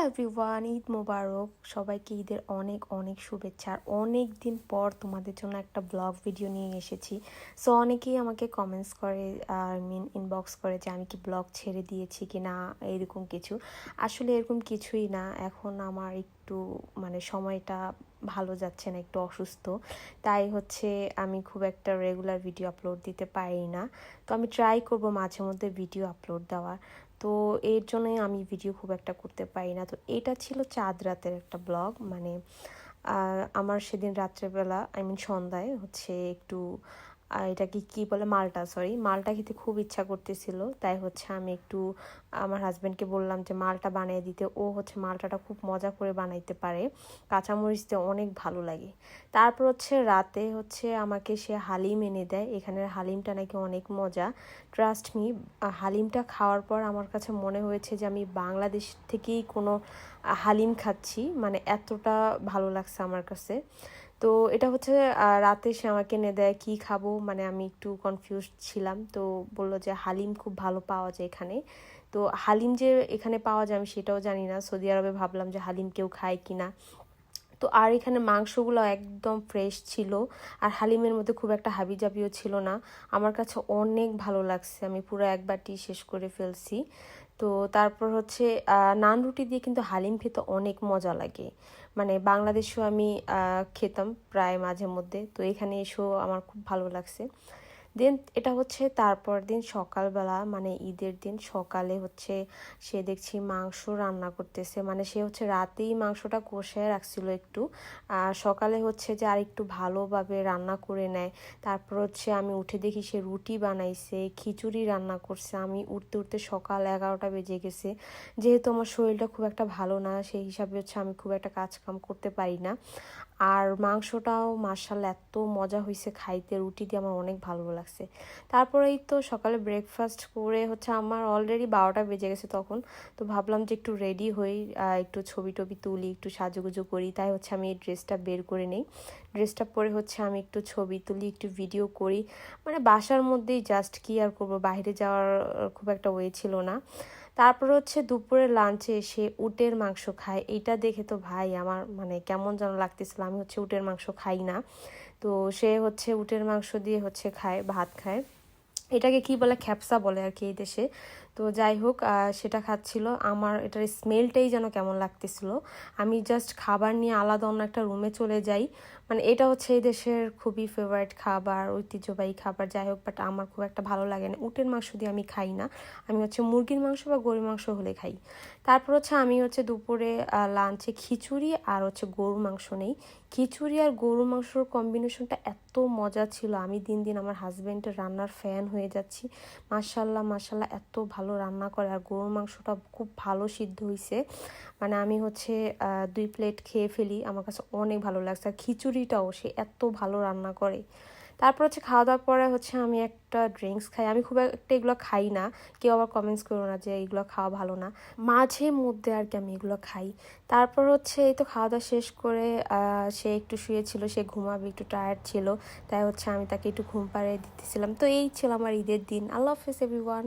Everyone, Eid মোবারক। সবাইকে ঈদের অনেক অনেক শুভেচ্ছা। আর অনেক দিন পর তোমাদের জন্য একটা ব্লগ ভিডিও নিয়ে এসেছি। সো অনেকেই আমাকে কমেন্টস করে, ইনবক্স করে যে আমি কি ব্লগ ছেড়ে দিয়েছি কি না, এরকম কিছু। আসলে এরকম কিছুই না। এখন আমার একটু সময়টা ভালো যাচ্ছে না, একটু অসুস্থ। তাই হচ্ছে আমি খুব একটা রেগুলার ভিডিও আপলোড দিতে পারি না। তো আমি ট্রাই করব মাঝে মধ্যে ভিডিও আপলোড দেওয়ার। তো এর জন্যই আমি ভিডিও খুব একটা করতে পারি না। তো এটা ছিল চাঁদ রাতের একটা ব্লগ। আমার সেদিন রাত্রেবেলা, সন্ধ্যায় হচ্ছে একটু এটাকে কি বলে, মালটা খেতে খুব ইচ্ছা করতেছিল। তাই হচ্ছে আমি একটু আমার হাজব্যান্ডকে বললাম যে মালটা বানিয়ে দিতে। ও হচ্ছে মালটাটা খুব মজা করে বানাইতে পারে, কাঁচামরিচ দিয়ে অনেক ভালো লাগে। তারপর হচ্ছে রাতে হচ্ছে আমাকে সে হালিম এনে দেয়। এখানের হালিমটা নাকি অনেক মজা, ট্রাস্ট মি। হালিমটা খাওয়ার পর আমার কাছে মনে হয়েছে যে আমি বাংলাদেশ থেকেই কোনো হালিম খাচ্ছি, এতটা ভালো লাগছে আমার কাছে। তো এটা হচ্ছে রাতে সে আমাকে এনে দেয়। কী খাবো, আমি একটু কনফিউজ ছিলাম। তো বললো যে হালিম খুব ভালো পাওয়া যায় এখানে। তো হালিম যে এখানে পাওয়া যায় আমি সেটাও জানি না। সৌদি আরবে ভাবলাম যে হালিম কেউ খায় কিনা। তো আর এখানে মাংসগুলো একদম ফ্রেশ ছিল, আর হালিমের মধ্যে খুব একটা হাবিজাবিও ছিল না। আমার কাছে অনেক ভালো লাগছে, আমি পুরো এক বাটি শেষ করে ফেলছি। তো তারপর হচ্ছে নান রুটি দিয়ে কিন্তু হালিম খেতে অনেক মজা লাগে। বাংলাদেশেও আমি খেতাম প্রায় মাঝে মধ্যে। তো এখানে এসেও আমার খুব ভালো লাগছে। দেন এটা হচ্ছে তারপর দিন সকালবেলা, ঈদের দিন সকালে হচ্ছে সে দেখছি মাংস রান্না করতেছে। সে হচ্ছে রাতেই মাংসটা কষায় রাখছিল একটু, সকালে হচ্ছে যে আর একটু ভালোভাবে রান্না করে নেয়। তারপর হচ্ছে আমি উঠে দেখি সে রুটি বানাইছে, খিচুড়ি রান্না করছে। আমি উঠতে উঠতে সকাল 11টা বেজে গেছে। যেহেতু আমার শরীরটা খুব একটা ভালো না, সেই হিসাবে হচ্ছে আমি খুব একটা কাজ কাম করতে পারি না। আর মাংসটাও মাশাআল্লাহ এত মজা হয়েছে খাইতে, রুটি দিয়ে আমার অনেক ভালো লাগছে। তারপরেই তো সকালে ব্রেকফাস্ট করে হচ্ছে আমার অলরেডি 12টা বেজে গেছে তখন। তো ভাবলাম যে একটু রেডি হই, একটু ছবি টবি তুলি, একটু সাজুগুজু করি। তাই হচ্ছে আমি এই ড্রেসটা বের করে নেই। ড্রেসটা পরে হচ্ছে আমি একটু ছবি তুলি, একটু ভিডিও করি। বাসার মধ্যেই জাস্ট কি আর করবো, বাইরে যাওয়ার খুব একটা ওয়ে ছিল না। তারপর হচ্ছে দুপুরে লাঞ্চে এসে উটের মাংস খায়। এইটা দেখে তো ভাই আমার কেমন যেন লাগতেছিল। আমি হচ্ছে উটের মাংস খাই না। তো সে হচ্ছে উটের মাংস দিয়ে হচ্ছে খায়, ভাত খায়। এটাকে কি বলে, খ্যাপসা বলে আর কি এই দেশে। তো যাই হোক, সেটা খাচ্ছিল। আমার এটার স্মেলটাই যেন কেমন লাগতেছিল। আমি জাস্ট খাবার নিয়ে আলাদা অন্য একটা রুমে চলে যাই। এটা হচ্ছে এই দেশের খুবই ফেভারিট খাবার, ঐতিহ্যবাহী খাবার। যাই হোক, বাট আমার খুব একটা ভালো লাগে না। উটের মাংস দিয়ে আমি খাই না। আমি হচ্ছে মুরগির মাংস বা গরুর মাংস হলে খাই। তারপর হচ্ছে আমি হচ্ছে দুপুরে লাঞ্চে খিচুড়ি আর হচ্ছে গরুর মাংস নেই। খিচুড়ি আর গরুর মাংসর কম্বিনেশনটা এত মজা ছিল, আমি দিন দিন আমার হাজব্যান্ডের রান্নার ফ্যান হয়ে যাচ্ছি। মাশাল্লাহ মাশাল্লাহ, এত ভালো রান্না করে। আর গরুর মাংসটা খুব ভালো সিদ্ধ হয়েছে। আমি হচ্ছে 2 প্লেট খেয়ে ফেলি, আমার কাছে অনেক ভালো লাগছে। আর খিচুড়িটাও সে এত ভালো রান্না করে। তারপর হচ্ছে খাওয়া দাওয়ার পরে হচ্ছে আমি একটা ড্রিঙ্কস খাই। আমি খুব একটা এগুলো খাই না, কেউ আবার কমেন্টস করো না যে এগুলো খাওয়া ভালো না। মাঝে মধ্যে আর কি আমি এগুলো খাই। তারপর হচ্ছে এই তো খাওয়া দাওয়া শেষ করে সে একটু শুয়েছিল, সে ঘুমাবে, একটু টায়ার্ড ছিল। তাই হচ্ছে আমি তাকে একটু ঘুম পাড়িয়ে দিতেছিলাম। তো এই ছিল আমার ঈদের দিন। আল্লাহ হাফেজ এভরিওয়ান।